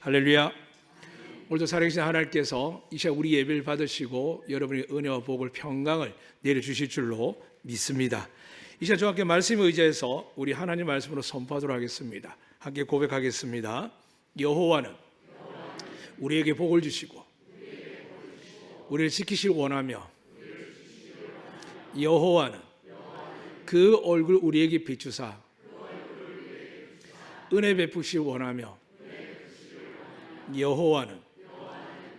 할렐루야. 오늘도 살아계신 하나님께서 이 시간 우리 예배를 받으시고 여러분의 은혜와 복을 평강을 내려주실 줄로 믿습니다. 이 시간 저와 함께 말씀에 의지해서 우리 하나님 말씀으로 선포하도록 하겠습니다. 함께 고백하겠습니다. 여호와는 우리에게 복을 주시고 우리를 지키실 원하며 여호와는 그 얼굴 우리에게 비추사 은혜 베푸실 원하며 여호와는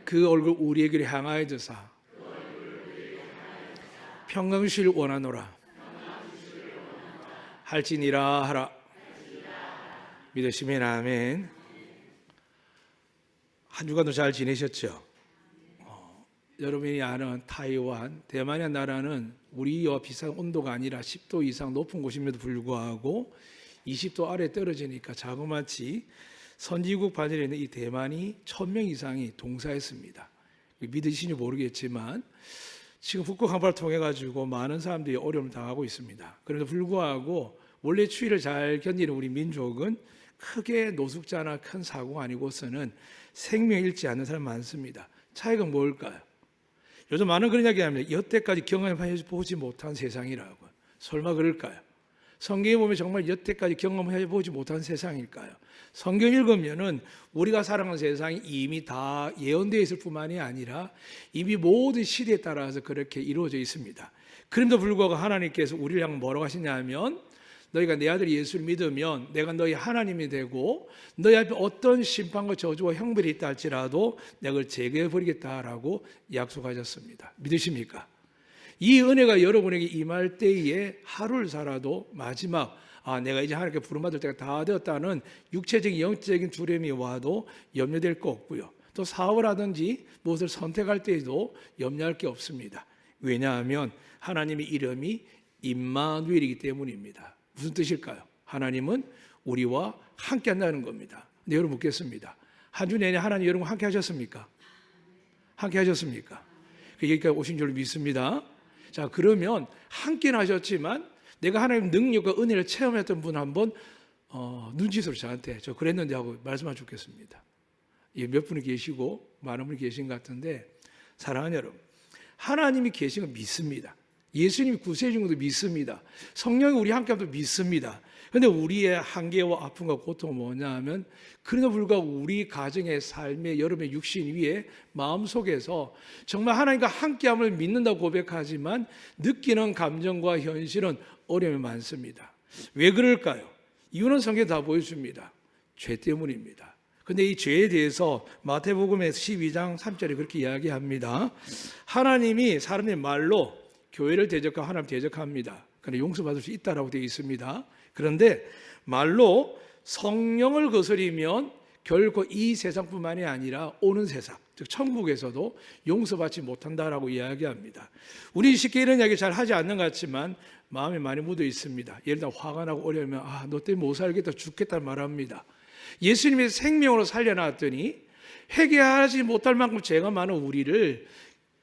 그 얼굴 우리에게 향하여 드사 평강 주시를 원하노라 할지니라 하라. 믿으시면 아멘. 한 주간도 잘 지내셨죠? 여러분이 아는 타이완, 대만이라는 나라는 우리와 비슷한 온도가 아니라 10도 이상 높은 곳임에도 불구하고 20도 아래 떨어지니까 자그마치 선진국 반열에 있는 이 대만이 1000명 이상이 동사했습니다. 믿으시는지 모르겠지만 지금 북극 한파를 통해 가지고 많은 사람들이 어려움을 당하고 있습니다. 그래도 불구하고 원래 추위를 잘 견디는 우리 민족은 크게 노숙자나 큰 사고가 아니고서는 생명 잃지 않는 사람 많습니다. 차이가 뭘까요? 요즘 많은 그런 이야기합니다. 여태까지 경험해 보지 못한 세상이라고. 설마 그럴까요? 성경에 보면 정말 여태까지 경험해 보지 못한 세상일까요? 성경 읽으면은 우리가 살아가는 세상이 이미 다 예언되어 있을 뿐만이 아니라 이미 모든 시대에 따라서 그렇게 이루어져 있습니다. 그럼에도 불구하고 하나님께서 우리를 향해 뭐라고 하시냐면 너희가 내 아들 예수를 믿으면 내가 너희 하나님이 되고 너희 앞에 어떤 심판과 저주와 형벌이 있다 할지라도 내가 그걸 제거해 버리겠다라고 약속하셨습니다. 믿으십니까? 이 은혜가 여러분에게 임할 때에 하루를 살아도 마지막 내가 이제 하나님께 부름받을 때가 다 되었다는 육체적인 영적인 두려움이 와도 염려될 거 없고요. 또 사업을 하든지 무엇을 선택할 때에도 염려할 게 없습니다. 왜냐하면 하나님의 이름이 임마누엘이기 때문입니다. 무슨 뜻일까요? 하나님은 우리와 함께 한다는 겁니다. 근데 여러분 묻겠습니다. 한 주 내내 하나님 여러분 함께 하셨습니까? 함께 하셨습니까? 여기까지 오신 줄 믿습니다. 자, 그러면 함께는 하셨지만 내가 하나님의 능력과 은혜를 체험했던 분 한번 눈짓으로 저한테 저 그랬는데 하고 말씀해 주겠습니다. 몇 분이 계시고 많은 분이 계신 것 같은데 사랑하는 여러분, 하나님이 계신 거 믿습니다. 예수님이 구세주신 것도 믿습니다. 성령이 우리 함께 함도 믿습니다. 그런데 우리의 한계와 아픔과 고통은 뭐냐 하면 그러나 불구하고 우리 가정의 삶의 여러분의 육신 위에 마음속에서 정말 하나님과 함께함을 믿는다고 고백하지만 느끼는 감정과 현실은 어려움이 많습니다. 왜 그럴까요? 이유는 성경에 다 보여줍니다. 죄 때문입니다. 그런데 이 죄에 대해서 마태복음의 12장 3절에 그렇게 이야기합니다. 하나님이 사람의 말로 교회를 대적하고 하나님 대적합니다. 그런데 용서받을 수 있다라고 되어 있습니다. 그런데 말로 성령을 거스리면 결코 이 세상뿐만이 아니라 오는 세상, 즉 천국에서도 용서받지 못한다라고 이야기합니다. 우리 쉽게 이런 이야기 잘 하지 않는 것 같지만 마음에 많이 묻어 있습니다. 예를 들어 화가 나고 어려우면 너 때문에 못 살겠다 죽겠다 말합니다. 예수님이 생명으로 살려놨더니 회개하지 못할 만큼 죄가 많은 우리를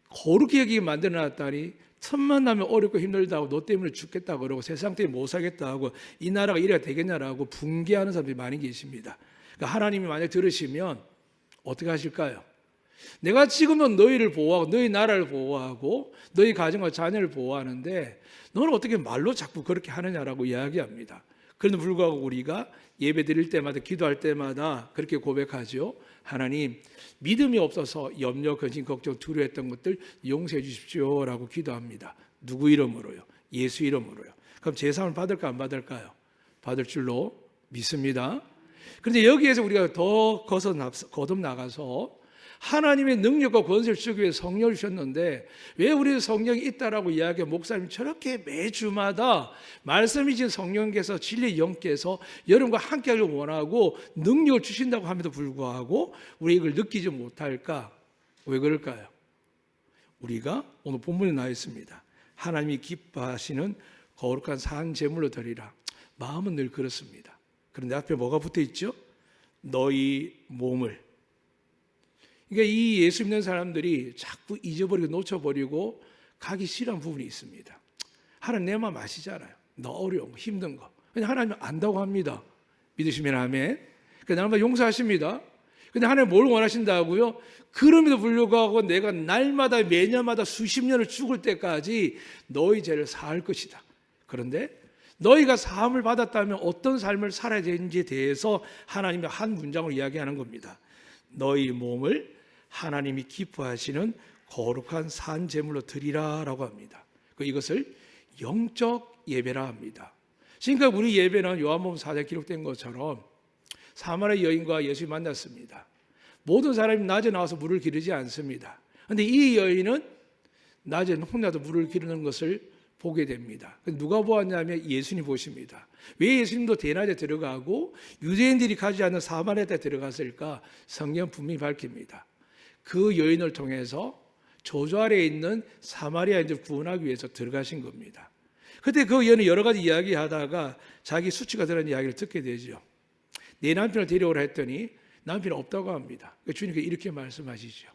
거룩히 여기게 만들어놨다니 틈만 나면 어렵고 힘들다고 너 때문에 죽겠다 그러고 세상 때문에 못 살겠다 하고 이 나라가 이래야 되겠냐라고 붕괴하는 사람들이 많이 계십니다. 그러니까 하나님이 만약 들으시면 어떻게 하실까요? 내가 지금은 너희를 보호하고 너희 나라를 보호하고 너희 가정과 자녀를 보호하는데 너는 어떻게 말로 자꾸 그렇게 하느냐라고 이야기합니다. 그런데 불구하고 우리가 예배 드릴 때마다 기도할 때마다 그렇게 고백하죠. 하나님, 믿음이 없어서 염려, 근심, 걱정, 두려워했던 것들 용서해 주십시오라고 기도합니다. 누구 이름으로요? 예수 이름으로요. 그럼 제사함을 받을까 안 받을까요? 받을 줄로 믿습니다. 그런데 여기에서 우리가 더 거듭나가서 하나님의 능력과 권세를 주기 위해 성령을 주셨는데 왜 우리 성령이 있다라고 이야기해 목사님이 저렇게 매주마다 말씀이 신 성령께서 진리의 영께서 여러분과 함께하길 원하고 능력을 주신다고 함에도 불구하고 우리 이걸 느끼지 못할까? 왜 그럴까요? 우리가 오늘 본문에 나와 있습니다. 하나님이 기뻐하시는 거룩한 산 제물로 드리라. 마음은 늘 그렇습니다. 그런데 앞에 뭐가 붙어 있죠? 너희 몸을. 그러니까 이 예수 믿는 사람들이 자꾸 잊어버리고 놓쳐버리고 가기 싫은 부분이 있습니다. 하나님 내 마음 아시잖아요. 너 어려운 거 힘든 거. 하나님 안다고 합니다. 믿으시면 아멘. 그러니까 나는 용서하십니다. 근데 하나님 뭘 원하신다고요? 그럼에도 불구하고 내가 날마다 매년마다 수십 년을 죽을 때까지 너희 죄를 사할 것이다. 그런데 너희가 사함을 받았다면 어떤 삶을 살아야 되는지에 대해서 하나님의 한 문장을 이야기하는 겁니다. 너희 몸을 하나님이 기뻐하시는 거룩한 산 제물로 드리라라고 합니다. 이것을 영적 예배라 합니다. 그러니까 우리 예배는 요한복음 4장에 기록된 것처럼 사마리아 여인과 예수를 만났습니다. 모든 사람이 낮에 나와서 물을 기르지 않습니다. 그런데 이 여인은 낮에는 혼자도 물을 기르는 것을 보게 됩니다. 누가 보았냐면 예수님이 보십니다. 왜 예수님도 대낮에 들어가고 유대인들이 가지 않는 사마리아에 들어갔을까? 성경 분명히 밝힙니다. 그 여인을 통해서 저주 아래에 있는 사마리아인들 구원하기 위해서 들어가신 겁니다. 그때 그 여인은 여러 가지 이야기하다가 자기 수치가 드러난 이야기를 듣게 되죠. 내 남편을 데려오라 했더니 남편이 없다고 합니다. 주님께서 이렇게 말씀하시죠.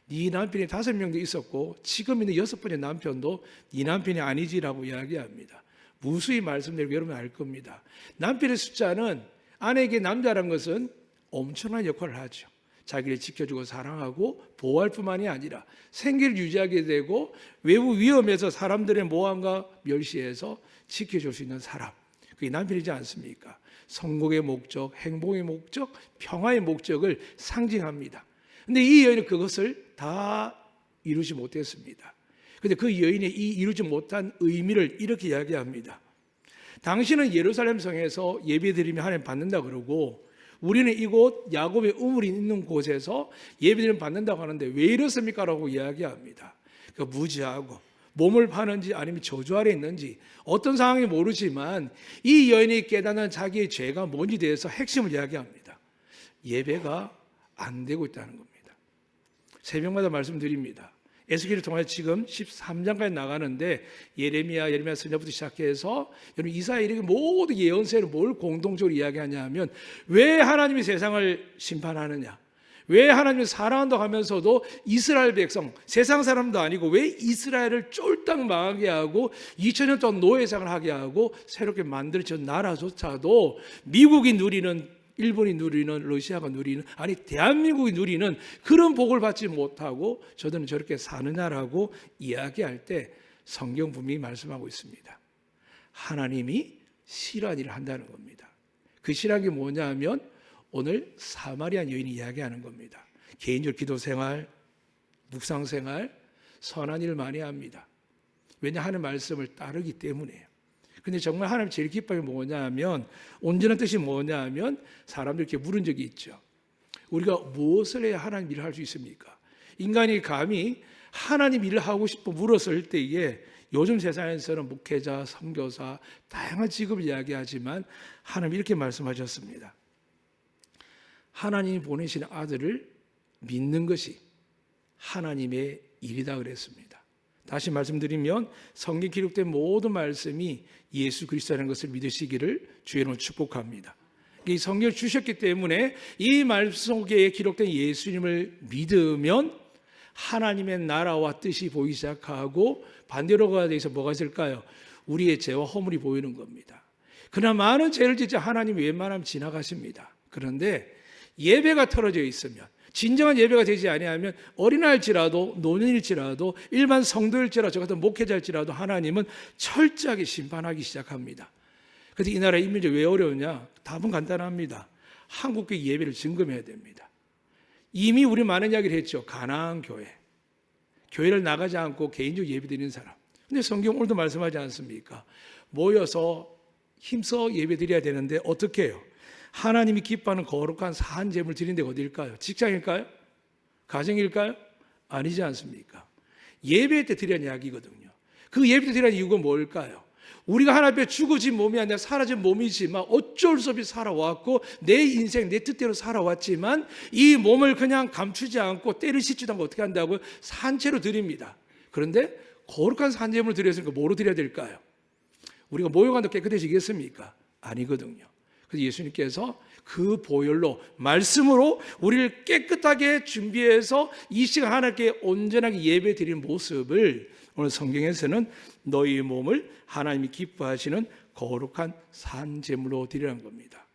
네 남편이 5명도 있었고 지금 있는 6번째 남편도 네 남편이 아니지라고 이야기합니다. 무수히 말씀드리고 여러분 알 겁니다. 남편의 숫자는 아내에게 남자란 것은 엄청난 역할을 하죠. 자기를 지켜주고 사랑하고 보호할 뿐만이 아니라 생계를 유지하게 되고 외부 위험에서 사람들의 모함과 멸시해서 지켜줄 수 있는 사람, 그게 남편이지 않습니까? 성공의 목적, 행복의 목적, 평화의 목적을 상징합니다. 그런데 이 여인은 그것을 다 이루지 못했습니다. 그런데 그 여인의 이 이루지 못한 의미를 이렇게 이야기합니다. 당신은 예루살렘 성에서 예배드리며 하나님 받는다 그러고 우리는 이곳 야곱의 우물이 있는 곳에서 예배드리면 받는다고 하는데 왜 이렇습니까? 라고 이야기합니다. 그러니까 무지하고 몸을 파는지 아니면 저주 아래 있는지 어떤 상황이 모르지만 이 여인이 깨닫는 자기의 죄가 뭔지 대해서 핵심을 이야기합니다. 예배가 안 되고 있다는 겁니다. 새벽마다 말씀드립니다. 에스겔을 통해 지금 13장까지 나가는데 예레미야 선지자부터 시작해서 여러분 이사야에게 모두 예언서를 뭘 공동적으로 이야기하냐면 왜 하나님이 세상을 심판하느냐, 왜 하나님이 사랑한다고 하면서도 이스라엘 백성, 세상 사람도 아니고 왜 이스라엘을 쫄딱 망하게 하고 2000년 동안 노예생을 하게 하고 새롭게 만들어진 나라조차도 미국이 누리는, 일본이 누리는, 러시아가 누리는, 아니 대한민국이 누리는 그런 복을 받지 못하고 저들은 저렇게 사느냐라고 이야기할 때 성경 분명히 말씀하고 있습니다. 하나님이 싫어하는 일을 한다는 겁니다. 그 싫어하는 게 뭐냐 하면 오늘 사마리아 여인이 이야기하는 겁니다. 개인적 기도 생활, 묵상 생활, 선한 일을 많이 합니다. 왜냐 하는 말씀을 따르기 때문이에요. 근데 정말 하나님 제일 기뻐하는 게 뭐냐 하면 온전한 뜻이 뭐냐 하면 사람들 이렇게 물은 적이 있죠. 우리가 무엇을 해야 하나님 일을 할 수 있습니까? 인간이 감히 하나님 일을 하고 싶어 물었을 때에 요즘 세상에서는 목회자, 선교사 다양한 직업을 이야기하지만 하나님 이렇게 말씀하셨습니다. 하나님이 보내신 아들을 믿는 것이 하나님의 일이다 그랬습니다. 다시 말씀드리면 성경 기록된 모든 말씀이 예수 그리스도라는 것을 믿으시기를 주의 이름으로 축복합니다. 이 성경을 주셨기 때문에 이 말씀 속에 기록된 예수님을 믿으면 하나님의 나라와 뜻이 보이기 시작하고 반대로가 돼서 뭐가 있을까요? 우리의 죄와 허물이 보이는 겁니다. 그러나 많은 죄를 짓자 하나님이 웬만하면 지나가십니다. 그런데 예배가 틀어져 있으면, 진정한 예배가 되지 아니하면 어린아이일지라도 노년일지라도 일반 성도일지라도 저 같은 목회자일지라도 하나님은 철저하게 심판하기 시작합니다. 그래서 이 나라 인민족이 왜 어려우냐? 답은 간단합니다. 한국교회 예배를 증금해야 됩니다. 이미 우리 많은 이야기를 했죠. 가나안 교회, 교회를 나가지 않고 개인적 예배 드리는 사람. 근데 성경 오늘도 말씀하지 않습니까? 모여서 힘써 예배 드려야 되는데 어떻게 해요? 하나님이 기뻐하는 거룩한 산 제물 드리는 데가 어디일까요? 직장일까요? 가정일까요? 아니지 않습니까? 예배 때 드리는 이야기거든요. 그 예배 때 드리는 이유가 뭘까요? 우리가 하나님 앞에 죽어진 몸이 아니라 사라진 몸이지만 어쩔 수 없이 살아왔고 내 인생 내 뜻대로 살아왔지만 이 몸을 그냥 감추지 않고 때를 씻지도 않고 어떻게 한다고요? 산채로 드립니다. 그런데 거룩한 산 제물을 드렸으니까 뭐로 드려야 될까요? 우리가 모여간다고 깨끗해지겠습니까? 아니거든요. 그래서 예수님께서 그 보혈로 말씀으로 우리를 깨끗하게 준비해서 이 시간 하나님께 온전하게 예배 드리는 모습을 오늘 성경에서는 너희 몸을 하나님이 기뻐하시는 거룩한 산 제물로 드리라는 겁니다.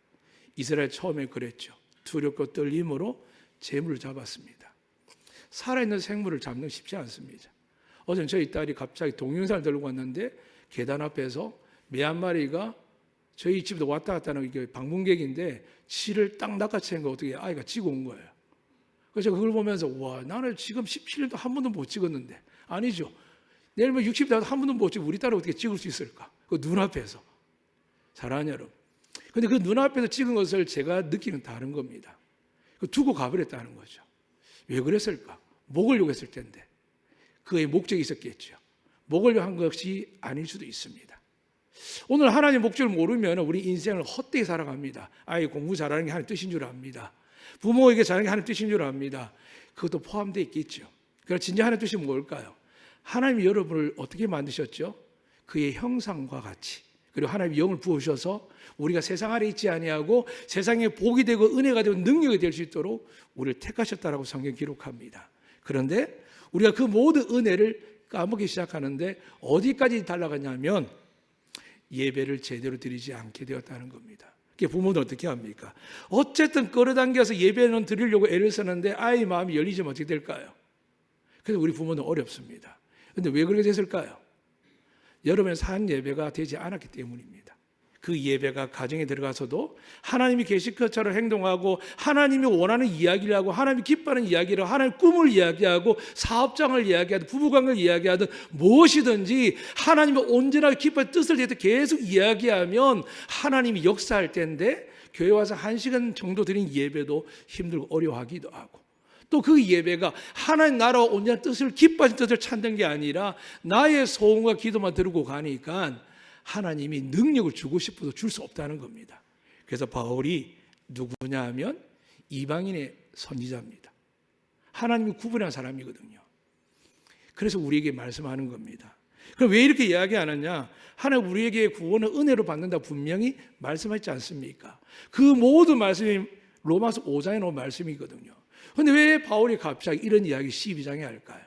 이스라엘 처음에 그랬죠. 두렵고 떨림으로 재물을 잡았습니다. 살아있는 생물을 잡는 게 쉽지 않습니다. 어제는 저희 딸이 갑자기 동영상을 들고 왔는데 계단 앞에서 매 한 마리가 저희 집도 왔다 갔다 하는 게 방문객인데 치를 딱 낚아채는 거 어떻게 아이가 찍어 온 거예요. 그래서 그걸 보면서 와, 나는 지금 17년도 한 번도 못 찍었는데. 아니죠. 내일 60대도 한 번도 못 찍고 우리 딸을 어떻게 찍을 수 있을까? 그 눈앞에서. 사랑하는 여러분. 근데 그 눈앞에서 찍은 것을 제가 느끼는 다른 겁니다. 두고 가버렸다는 거죠. 왜 그랬을까? 먹으려고 했을 텐데. 그의 목적이 있었겠죠. 먹으려고 한 것이 아닐 수도 있습니다. 오늘 하나님의 목적을 모르면 우리 인생을 헛되게 살아갑니다. 아이 공부 잘하는 게 하나님 뜻인 줄 압니다. 부모에게 잘하는 게 하나님 뜻인 줄 압니다. 그것도 포함되어 있겠죠. 그러나 진짜 하나님 뜻이 뭘까요? 하나님이 여러분을 어떻게 만드셨죠? 그의 형상과 같이. 그리고 하나님이 영을 부으셔서 우리가 세상 아래 있지 아니하고 세상에 복이 되고 은혜가 되고 능력이 될 수 있도록 우리를 택하셨다라고 성경 기록합니다. 그런데 우리가 그 모든 은혜를 까먹기 시작하는데 어디까지 달라가냐면 예배를 제대로 드리지 않게 되었다는 겁니다. 부모는 어떻게 합니까? 어쨌든 끌어당겨서 예배는 드리려고 애를 쓰는데 아이 마음이 열리지면 어떻게 될까요? 그래서 우리 부모는 어렵습니다. 그런데 왜 그렇게 됐을까요? 여러분의 산 예배가 되지 않았기 때문입니다. 그 예배가 가정에 들어가서도 하나님이 계실 것처럼 행동하고 하나님이 원하는 이야기를 하고 하나님이 기뻐하는 이야기를 하고 하나님의 꿈을 이야기하고 사업장을 이야기하든 부부관계를 이야기하든 무엇이든지 하나님이 온전하게 기뻐하는 뜻을 대해서 계속 이야기하면 하나님이 역사할 때인데 교회 와서 1시간 정도 드린 예배도 힘들고 어려워하기도 하고 또 그 예배가 하나님 나라와 온전한 뜻을 기뻐하는 뜻을 찾는 게 아니라 나의 소원과 기도만 들고 가니까 하나님이 능력을 주고 싶어도 줄 수 없다는 겁니다. 그래서 바울이 누구냐 하면 이방인의 선지자입니다. 하나님이 구분한 사람이거든요. 그래서 우리에게 말씀하는 겁니다. 그럼 왜 이렇게 이야기하느냐? 하나님 우리에게 구원을 은혜로 받는다 분명히 말씀하지 않습니까? 그 모든 말씀이 로마서 5장에 나온 말씀이거든요. 그런데 왜 바울이 갑자기 이런 이야기 12장에 할까요?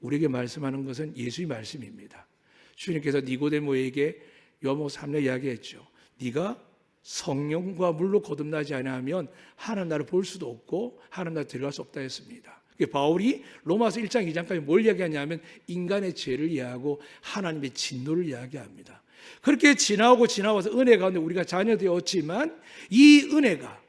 우리에게 말씀하는 것은 예수의 말씀입니다. 주님께서 니고데모에게 요한복음 3장 이야기했죠. 네가 성령과 물로 거듭나지 않으면 하나님 나라를 볼 수도 없고 하나님 나라에 들어갈 수 없다 했습니다. 바울이 로마서 1장 2장까지 뭘 이야기하냐면 인간의 죄를 이야기하고 하나님의 진노를 이야기합니다. 그렇게 지나와서 은혜 가운데 우리가 자녀 되었지만 이 은혜가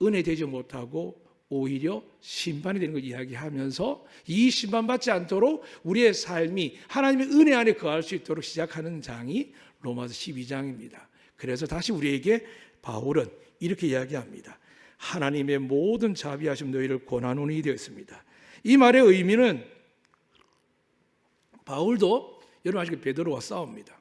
은혜 되지 못하고 오히려 심판이 되는 걸 이야기하면서 이 심판받지 않도록 우리의 삶이 하나님의 은혜 안에 거할 수 있도록 시작하는 장이 로마서 12장입니다. 그래서 다시 우리에게 바울은 이렇게 이야기합니다. 하나님의 모든 자비하심 너희를 권하노니 되었습니다. 이 말의 의미는 바울도 여러분 아시게 베드로와 싸웁니다.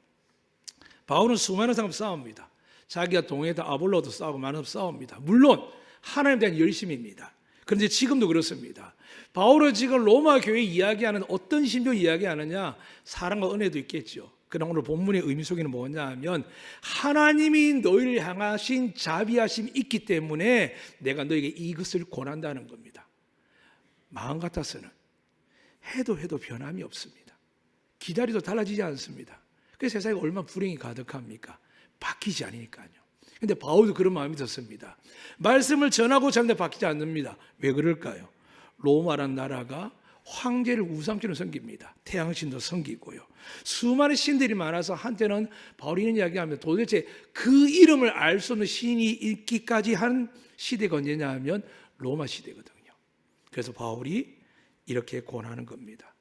바울은 수많은 사람 싸웁니다. 자기가 동행했던 아볼로도 싸우고 많은 사람 싸웁니다. 물론 하나님에 대한 열심입니다. 그런데 지금도 그렇습니다. 바울은 지금 로마 교회 이야기하는 어떤 심정 이야기하느냐? 사랑과 은혜도 있겠죠. 그러나 오늘 본문의 의미 속에는 뭐냐 하면 하나님이 너희를 향하신 자비하심이 있기 때문에 내가 너에게 이것을 권한다는 겁니다. 마음 같아서는 해도 변함이 없습니다. 기다려도 달라지지 않습니다. 그래서 세상에 얼마나 불행이 가득합니까? 바뀌지 않으니까요. 근데 바울도 그런 마음이 들었습니다. 말씀을 전하고 자는데 바뀌지 않습니다. 왜 그럴까요? 로마라는 나라가 황제를 우상처럼 섬깁니다. 태양신도 섬기고요. 수많은 신들이 많아서 한때는 바울이 이런 이야기하면 도대체 그 이름을 알 수 없는 신이 있기까지 한 시대가 언제냐 하면 로마 시대거든요. 그래서 바울이 이렇게 권하는 겁니다.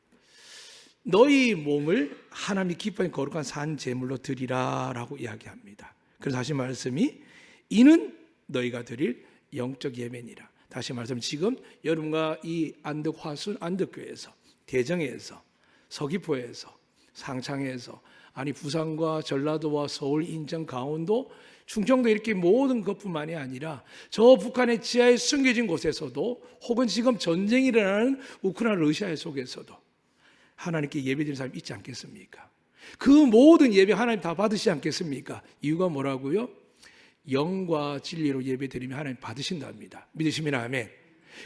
너희 몸을 하나님이 기뻐하는 거룩한 산 제물로 드리라 라고 이야기합니다. 그래서 다시 말씀이 이는 너희가 드릴 영적 예배니라. 다시 말씀 지금 여러분과 이 안덕화순 안덕교회에서 대정에서 서귀포에서 상창에서 아니 부산과 전라도와 서울 인천 강원도 충청도 이렇게 모든 것뿐만이 아니라 저 북한의 지하에 숨겨진 곳에서도 혹은 지금 전쟁이 일어나는 우크라이나 러시아 속에서도 하나님께 예배드리는 사람이 있지 않겠습니까? 그 모든 예배 하나님 다 받으시지 않겠습니까? 이유가 뭐라고요? 영과 진리로 예배드리면 하나님 받으신답니다. 믿으시면 아멘.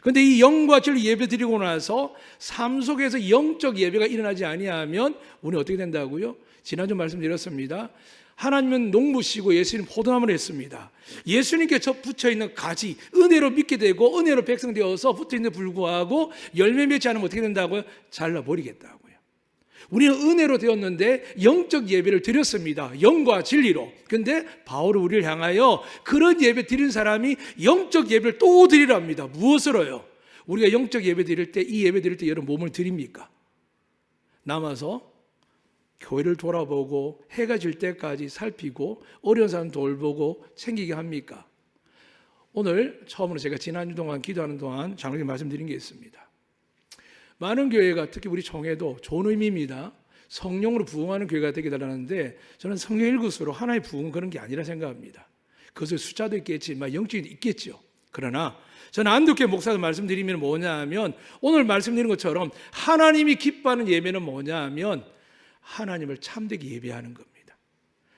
그런데 이 영과 진리 예배드리고 나서 삶 속에서 영적 예배가 일어나지 아니하면 우리는 어떻게 된다고요? 지난주 말씀드렸습니다. 하나님은 농부시고 예수님 포도나무를 했습니다. 예수님께 붙여있는 가지, 은혜로 믿게 되고 은혜로 백성되어서 붙어있는데 불구하고 열매 맺지 않으면 어떻게 된다고요? 잘라버리겠다고요. 우리는 은혜로 되었는데 영적 예배를 드렸습니다. 영과 진리로. 근데 바울은 우리를 향하여 그런 예배 드린 사람이 영적 예배를 또 드리랍니다. 무엇으로요? 우리가 영적 예배 드릴 때, 이 예배 드릴 때 여러분 몸을 드립니까? 남아서 교회를 돌아보고 해가 질 때까지 살피고 어려운 사람 돌보고 챙기게 합니까? 오늘 처음으로 제가 지난주 동안 기도하는 동안 장로님 말씀드린 게 있습니다. 많은 교회가 특히 우리 총회도 좋은 의미입니다. 성령으로 부흥하는 교회가 되게 달라는데 저는 성령 일구수로 하나의 부흥은 그런 게 아니라 생각합니다. 그것의 숫자도 있겠지만 영적인 있겠죠. 그러나 저는 안독회 목사도 말씀드리면 뭐냐 하면 오늘 말씀드린 것처럼 하나님이 기뻐하는 예배는 뭐냐 하면 하나님을 참되게 예배하는 겁니다.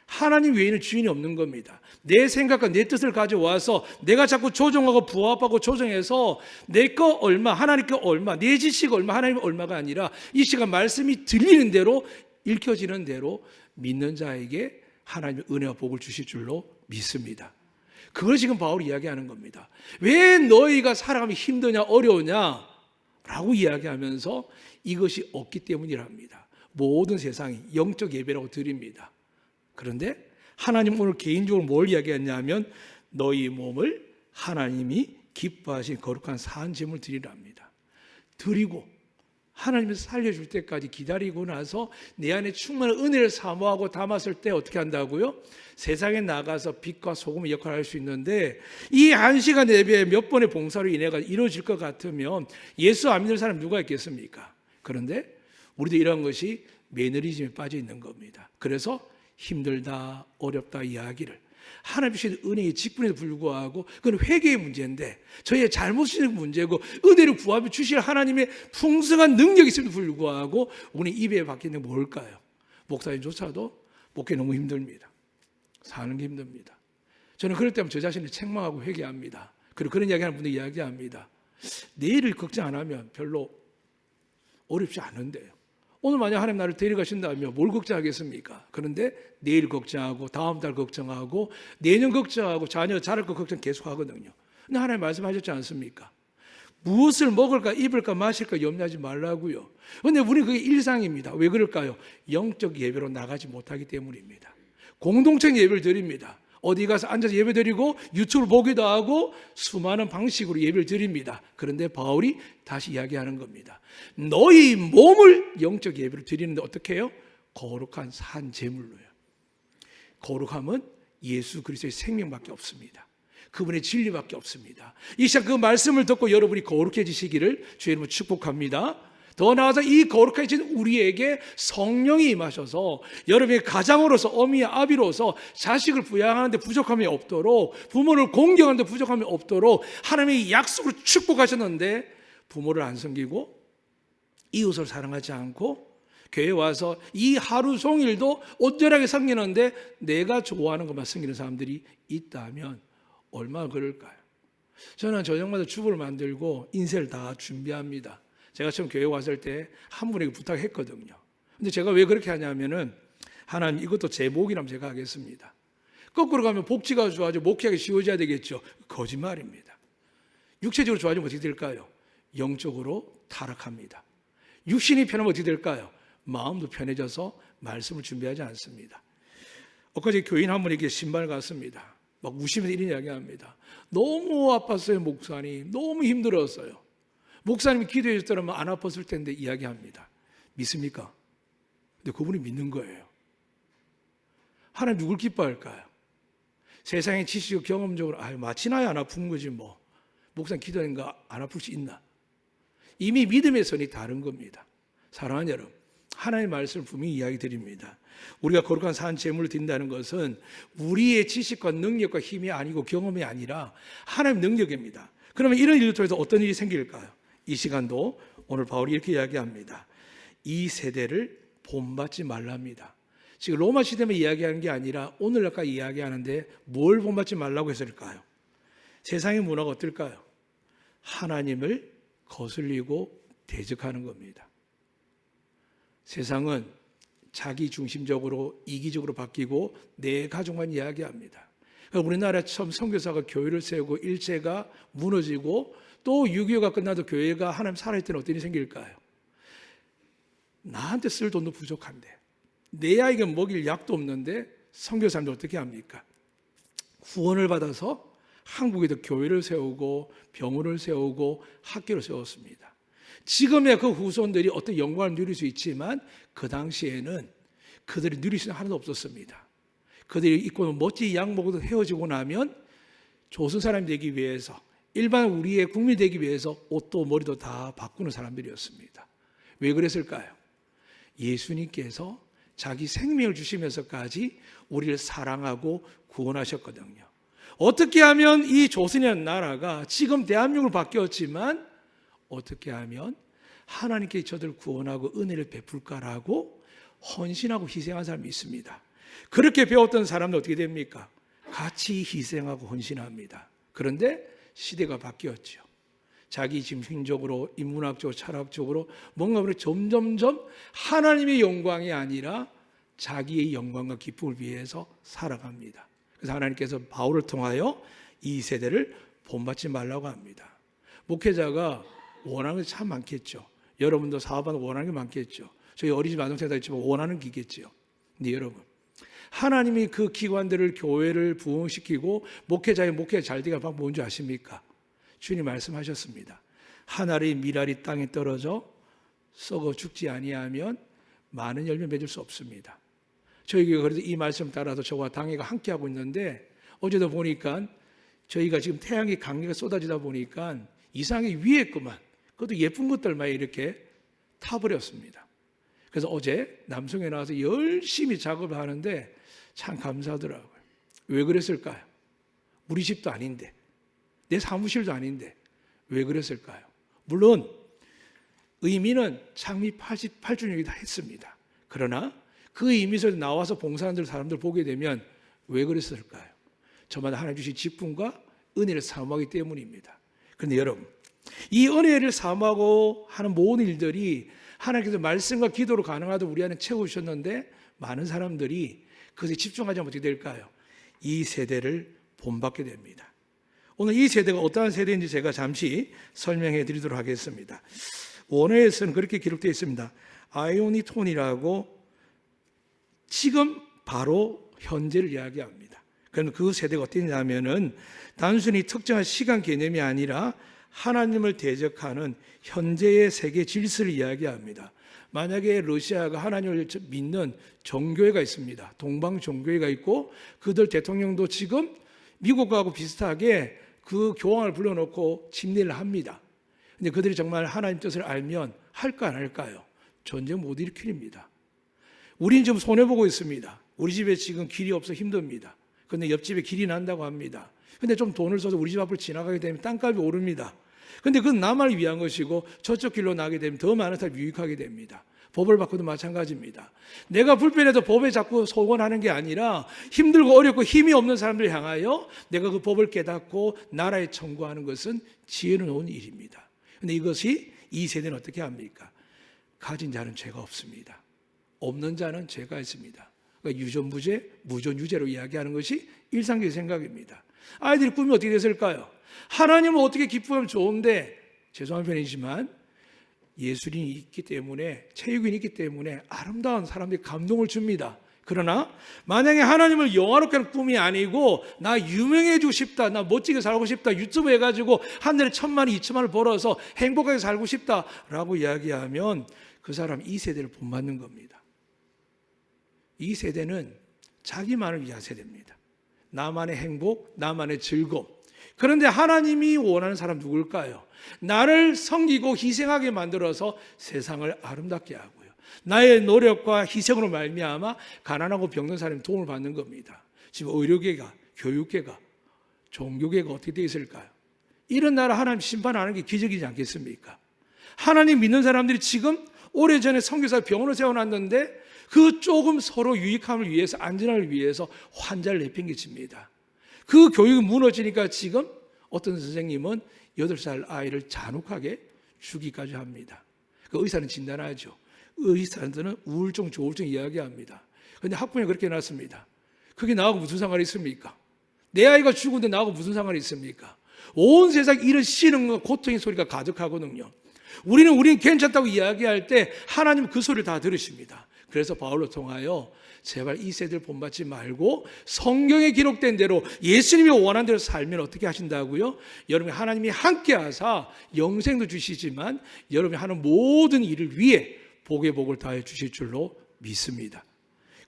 하나님 외에는 주인이 없는 겁니다. 내 생각과 내 뜻을 가져와서 내가 자꾸 조정하고 부합하고 조정해서 내 거 얼마, 하나님 거 얼마, 내 지식 얼마, 하나님 얼마가 아니라 이 시간 말씀이 들리는 대로 읽혀지는 대로 믿는 자에게 하나님의 은혜와 복을 주실 줄로 믿습니다. 그걸 지금 바울이 이야기하는 겁니다. 왜 너희가 살아가면 힘드냐 어려우냐 라고 이야기하면서 이것이 없기 때문이랍니다. 모든 세상이 영적 예배라고 드립니다. 그런데 하나님 오늘 개인적으로 뭘 이야기했냐면 너희 몸을 하나님이 기뻐하신 거룩한 산제물 드리랍니다. 드리고 하나님이 살려줄 때까지 기다리고 나서 내 안에 충만한 은혜를 사모하고 담았을 때 어떻게 한다고요? 세상에 나가서 빛과 소금의 역할을 할 수 있는데 이 1시간 예배 몇 번의 봉사로 인해가 이루어질 것 같으면 예수 안 믿는 사람 누가 있겠습니까? 그런데 우리도 이런 것이 매너리즘에 빠져 있는 겁니다. 그래서 힘들다, 어렵다 이야기를 하나님 주신 은혜의 직분에도 불구하고 그건 회개의 문제인데 저희의 잘못의 문제고 은혜를 구하며 주실 하나님의 풍성한 능력이 있음에도 불구하고 우리 입에 박히는 게 뭘까요? 목사님조차도 목회 너무 힘듭니다. 사는 게 힘듭니다. 저는 그럴 때면 저 자신을 책망하고 회개합니다. 그리고 그런 이야기하는 분들 이야기합니다. 내일을 걱정 안 하면 별로 어렵지 않은데요. 오늘 만약 하나님 나를 데려가신다면 뭘 걱정하겠습니까? 그런데 내일 걱정하고 다음 달 걱정하고 내년 걱정하고 자녀 자랄 거 걱정 계속하거든요. 근데 하나님 말씀하셨지 않습니까? 무엇을 먹을까 입을까 마실까 염려하지 말라고요. 그런데 우리는 그게 일상입니다. 왜 그럴까요? 영적 예배로 나가지 못하기 때문입니다. 공동체 예배를 드립니다. 어디 가서 앉아서 예배 드리고 유튜브를 보기도 하고 수많은 방식으로 예배를 드립니다. 그런데 바울이 다시 이야기하는 겁니다. 너희 몸을 영적 예배를 드리는데 어떻게 해요? 거룩한 산 제물로요. 거룩함은 예수 그리스도의 생명밖에 없습니다. 그분의 진리밖에 없습니다. 이 시간 그 말씀을 듣고 여러분이 거룩해지시기를 주의 이름으로 축복합니다. 더 나아가서 이 거룩해진 우리에게 성령이 임하셔서 여러분의 가장으로서 어미와 아비로서 자식을 부양하는 데 부족함이 없도록 부모를 공경하는 데 부족함이 없도록 하나님의 약속으로 축복하셨는데 부모를 안 섬기고 이웃을 사랑하지 않고 교회에 와서 이 하루 종일도 온전하게 섬기는데 내가 좋아하는 것만 섬기는 사람들이 있다면 얼마나 그럴까요? 저는 저녁마다 주부를 만들고 인쇄를 다 준비합니다. 제가 처음 교회 왔을 때 한 분에게 부탁했거든요. 근데 제가 왜 그렇게 하냐면은 하나님 이것도 제 목이라면 제가 하겠습니다. 거꾸로 가면 복지가 좋아지고 목회하기 쉬워져야 되겠죠. 거짓말입니다. 육체적으로 좋아지면 어떻게 될까요? 영적으로 타락합니다. 육신이 편하면 어떻게 될까요? 마음도 편해져서 말씀을 준비하지 않습니다. 엊그제 교인 한 분에게 신발 갔습니다. 막 우시면서 이런 이야기합니다. 너무 아팠어요 목사님. 너무 힘들었어요. 목사님이 기도해 줬더라면 안 아팠을 텐데 이야기합니다. 믿습니까? 근데 그분이 믿는 거예요. 하나님 누굴 기뻐할까요? 세상의 지식과 경험적으로 마치 나야 안 아픈 거지 뭐. 목사님 기도하니까 안 아플 수 있나? 이미 믿음의 선이 다른 겁니다. 사랑하는 여러분, 하나님의 말씀을 분명히 이야기 드립니다. 우리가 거룩한 산 제물을 드린다는 것은 우리의 지식과 능력과 힘이 아니고 경험이 아니라 하나님의 능력입니다. 그러면 이런 일을 통해서 어떤 일이 생길까요? 이 시간도 오늘 바울이 이렇게 이야기합니다. 이 세대를 본받지 말랍니다. 지금 로마 시대만 이야기하는 게 아니라 오늘날까지 이야기하는데 뭘 본받지 말라고 했을까요? 세상의 문화가 어떨까요? 하나님을 거슬리고 대적하는 겁니다. 세상은 자기 중심적으로 이기적으로 바뀌고 내 가족만 이야기합니다. 그러니까 우리나라 처음 선교사가 교회를 세우고 일제가 무너지고 또 6.25가 끝나도 교회가 하나님 살아있을 때는 어떤 일이 생길까요? 나한테 쓸 돈도 부족한데, 내 아이가 먹일 약도 없는데 선교사님들 어떻게 합니까? 후원을 받아서 한국에도 교회를 세우고 병원을 세우고 학교를 세웠습니다. 지금의 그 후손들이 어떤 영광을 누릴 수 있지만 그 당시에는 그들이 누릴 수 있는 하나도 없었습니다. 그들이 입고 멋진 양복으로 헤어지고 나면 조선 사람이 되기 위해서, 일반 우리의 국민이 되기 위해서 옷도 머리도 다 바꾸는 사람들이었습니다. 왜 그랬을까요? 예수님께서 자기 생명을 주시면서까지 우리를 사랑하고 구원하셨거든요. 어떻게 하면 이 조선이라는 나라가 지금 대한민국으로 바뀌었지만 어떻게 하면 하나님께 저들을 구원하고 은혜를 베풀까라고 헌신하고 희생한 사람이 있습니다. 그렇게 배웠던 사람은 어떻게 됩니까? 같이 희생하고 헌신합니다. 그런데 시대가 바뀌었죠. 자기 짐승적으로 인문학적으로 철학적으로 뭔가 우리 점점점 하나님의 영광이 아니라 자기의 영광과 기쁨을 위해서 살아갑니다. 그래서 하나님께서 바울을 통하여 이 세대를 본받지 말라고 합니다. 목회자가 원하는 게 참 많겠죠. 여러분도 사업하는 원하는 게 많겠죠. 저희 어린이집 아동센터 있지만 원하는 게 있겠죠. 근데 여러분, 하나님이 그 기관들을 교회를 부흥시키고 목회자의 목회가 잘 되게 할 방법 뭔지 아십니까? 주님 말씀하셨습니다. 하늘의 밀알이 땅에 떨어져 썩어 죽지 아니하면 많은 열매 맺을 수 없습니다. 저희가 그래도 이 말씀 따라서 저와 당회가 함께하고 있는데 어제도 보니까 저희가 지금 태양의 강렬가 쏟아지다 보니까 이상하게 위에 것만, 그것도 예쁜 것들만 이렇게 타버렸습니다. 그래서 어제 남성에 나와서 열심히 작업을 하는데 참 감사하더라고요. 왜 그랬을까요? 우리 집도 아닌데, 내 사무실도 아닌데 왜 그랬을까요? 물론 의미는 창립 88주년이다 했습니다. 그러나 그 의미에서 나와서 봉사하는 사람들 보게 되면 왜 그랬을까요? 저마다 하나님 주신 직분과 은혜를 사모하기 때문입니다. 그런데 여러분, 이 은혜를 사모하고 하는 모든 일들이 하나님께서 말씀과 기도로 가능하도록 우리 안에 채워주셨는데 많은 사람들이 그것에 집중하지 않으면 어떻게 될까요? 이 세대를 본받게 됩니다. 오늘 이 세대가 어떠한 세대인지 제가 잠시 설명해 드리도록 하겠습니다. 원어에서는 그렇게 기록되어 있습니다. 아이오니톤이라고 지금 바로 현재를 이야기합니다. 그럼 그 세대가 어땠냐면은 단순히 특정한 시간 개념이 아니라 하나님을 대적하는 현재의 세계 질서를 이야기합니다. 만약에 러시아가 하나님을 믿는 종교회가 있습니다. 동방 종교회가 있고 그들 대통령도 지금 미국하고 비슷하게 그 교황을 불러놓고 침례를 합니다. 근데 그들이 정말 하나님 뜻을 알면 할까 안 할까요? 전쟁 못 일으킵니다. 우리는 지금 손해보고 있습니다. 우리 집에 지금 길이 없어 힘듭니다. 그런데 옆집에 길이 난다고 합니다. 근데 좀 돈을 써서 우리 집 앞을 지나가게 되면 땅값이 오릅니다. 근데 그건 나만을 위한 것이고 저쪽 길로 나게 되면 더 많은 사람이 유익하게 됩니다. 법을 바꿔도 마찬가지입니다. 내가 불편해도 법에 자꾸 소원하는 게 아니라 힘들고 어렵고 힘이 없는 사람들 향하여 내가 그 법을 깨닫고 나라에 청구하는 것은 지혜는 온 일입니다. 그런데 이것이 이 세대는 어떻게 합니까? 가진 자는 죄가 없습니다. 없는 자는 죄가 있습니다. 그러니까 유전무죄, 무전유죄로 이야기하는 것이 일상적인 생각입니다. 아이들의 꿈이 어떻게 됐을까요? 하나님은 어떻게 기쁘면 좋은데, 죄송한 편이지만 예술인이 있기 때문에, 체육인이 있기 때문에 아름다운 사람들이 감동을 줍니다. 그러나 만약에 하나님을 영화롭게 하는 꿈이 아니고 나 유명해지고 싶다, 나 멋지게 살고 싶다, 유튜브 해가지고 한 달에 1,000만 원, 2,000만 원 벌어서 행복하게 살고 싶다라고 이야기하면 그 사람 이 세대를 본받는 겁니다. 이 세대는 자기만을 위한 세대입니다. 나만의 행복, 나만의 즐거움. 그런데 하나님이 원하는 사람 누굴까요? 나를 섬기고 희생하게 만들어서 세상을 아름답게 하고요. 나의 노력과 희생으로 말미암아 가난하고 병든 사람이 도움을 받는 겁니다. 지금 의료계가, 교육계가, 종교계가 어떻게 되어 있을까요? 이런 나라 하나님 심판하는 게 기적이지 않겠습니까? 하나님 믿는 사람들이 지금 오래전에 선교사 병원을 세워놨는데 그 조금 서로 유익함을 위해서, 안전함을 위해서 환자를 내팽개칩니다. 그 교육이 무너지니까 지금 어떤 선생님은 8살 아이를 잔혹하게 죽이기까지 합니다. 그 의사는 진단하죠. 의사들은 우울증, 조울증 이야기합니다. 그런데 학문에 그렇게 해놨습니다. 그게 나하고 무슨 상관이 있습니까? 내 아이가 죽은데 나하고 무슨 상관이 있습니까? 온 세상 이런 신음과 고통의 소리가 가득하거든요. 우리는 괜찮다고 이야기할 때 하나님은 그 소리를 다 들으십니다. 그래서 바울로 통하여 제발 이 세대를 본받지 말고 성경에 기록된 대로 예수님이 원하는 대로 살면 어떻게 하신다고요? 여러분, 하나님이 함께 하사 영생도 주시지만 여러분이 하는 모든 일을 위해 복의 복을 다해 주실 줄로 믿습니다.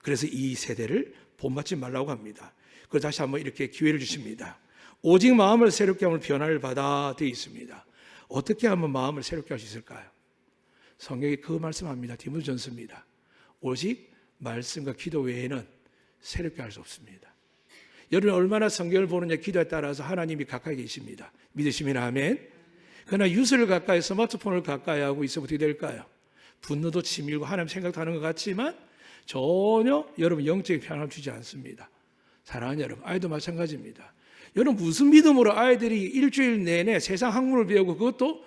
그래서 이 세대를 본받지 말라고 합니다. 그래서 다시 한번 이렇게 기회를 주십니다. 오직 마음을 새롭게 하면 변화를 받아 되어 있습니다. 어떻게 하면 마음을 새롭게 할 수 있을까요? 성경이 그 말씀합니다. 디모데전서입니다. 오직 말씀과 기도 외에는 새롭게 할 수 없습니다. 여러분이 얼마나 성경을 보느냐 기도에 따라서 하나님이 가까이 계십니다. 믿으시면 아멘. 그러나 유스를 가까이, 스마트폰을 가까이 하고 있으면 어떻게 될까요? 분노도 치밀고 하나님 생각도 하는 것 같지만 전혀 여러분 영적인 평안을 주지 않습니다. 사랑하는 여러분, 아이도 마찬가지입니다. 여러분 무슨 믿음으로 아이들이 일주일 내내 세상 학문을 배우고 그것도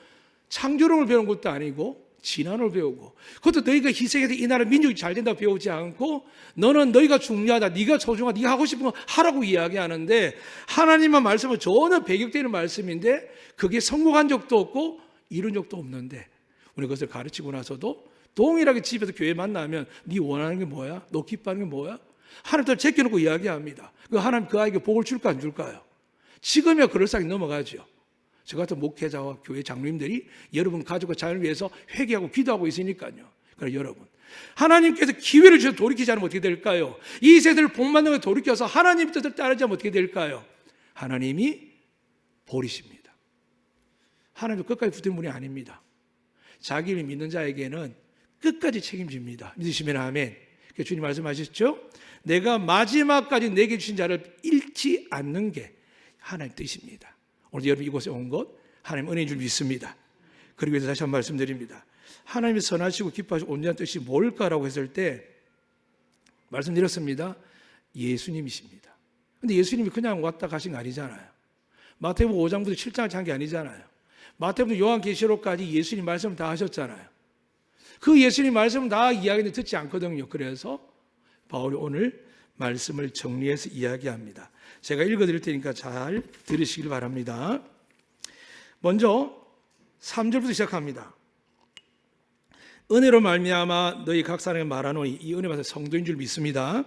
창조론을 배우는 것도 아니고 진화론을 배우고 그것도 너희가 희생해서 이 나라 민족이 잘 된다고 배우지 않고 너는 너희가 중요하다, 네가 소중하다, 네가 하고 싶은 거 하라고 이야기하는데 하나님만 말씀은 전혀 배격되는 말씀인데 그게 성공한 적도 없고 이룬 적도 없는데 우리 그것을 가르치고 나서도 동일하게 집에서 교회 만나면 네 원하는 게 뭐야? 너 기뻐하는 게 뭐야? 하나님들 제껴놓고 이야기합니다. 하나님 그 아이에게 복을 줄까 안 줄까요? 지금이야 그럴싸하게 넘어가죠. 저 같은 목회자와 교회 장로님들이 여러분 가족과 자녀를 위해서 회개하고 기도하고 있으니까요. 그래서 여러분 하나님께서 기회를 주셔서 돌이키지 않으면 어떻게 될까요? 이 세대를 복받는 것에 돌이켜서 하나님 뜻을 따르지 않으면 어떻게 될까요? 하나님이 버리십니다. 하나님은 끝까지 붙은 분이 아닙니다. 자기를 믿는 자에게는 끝까지 책임집니다. 믿으시면 아멘. 주님 말씀하셨죠? 내가 마지막까지 내게 주신 자를 잃지 않는 게 하나님 뜻입니다. 오늘 여러분 이곳에 온 것 하나님 은혜인 줄 믿습니다. 그리고 다시 한번 말씀드립니다. 하나님이 선하시고 기뻐하시고 온전한 뜻이 뭘까라고 했을 때 말씀드렸습니다. 예수님이십니다. 근데 예수님이 그냥 왔다 가신 거 아니잖아요. 마태복음 5장부터 7장을 한 게 아니잖아요. 마태복음 요한계시록까지 예수님 말씀 다 하셨잖아요. 그 예수님 말씀 다 이야기는 듣지 않거든요. 그래서 바울이 오늘 말씀을 정리해서 이야기합니다. 제가 읽어드릴 테니까 잘 들으시길 바랍니다. 먼저 3절부터 시작합니다. 은혜로 말미암아 너희 각 사람에게 말하노니 이 은혜 받은 성도인 줄 믿습니다.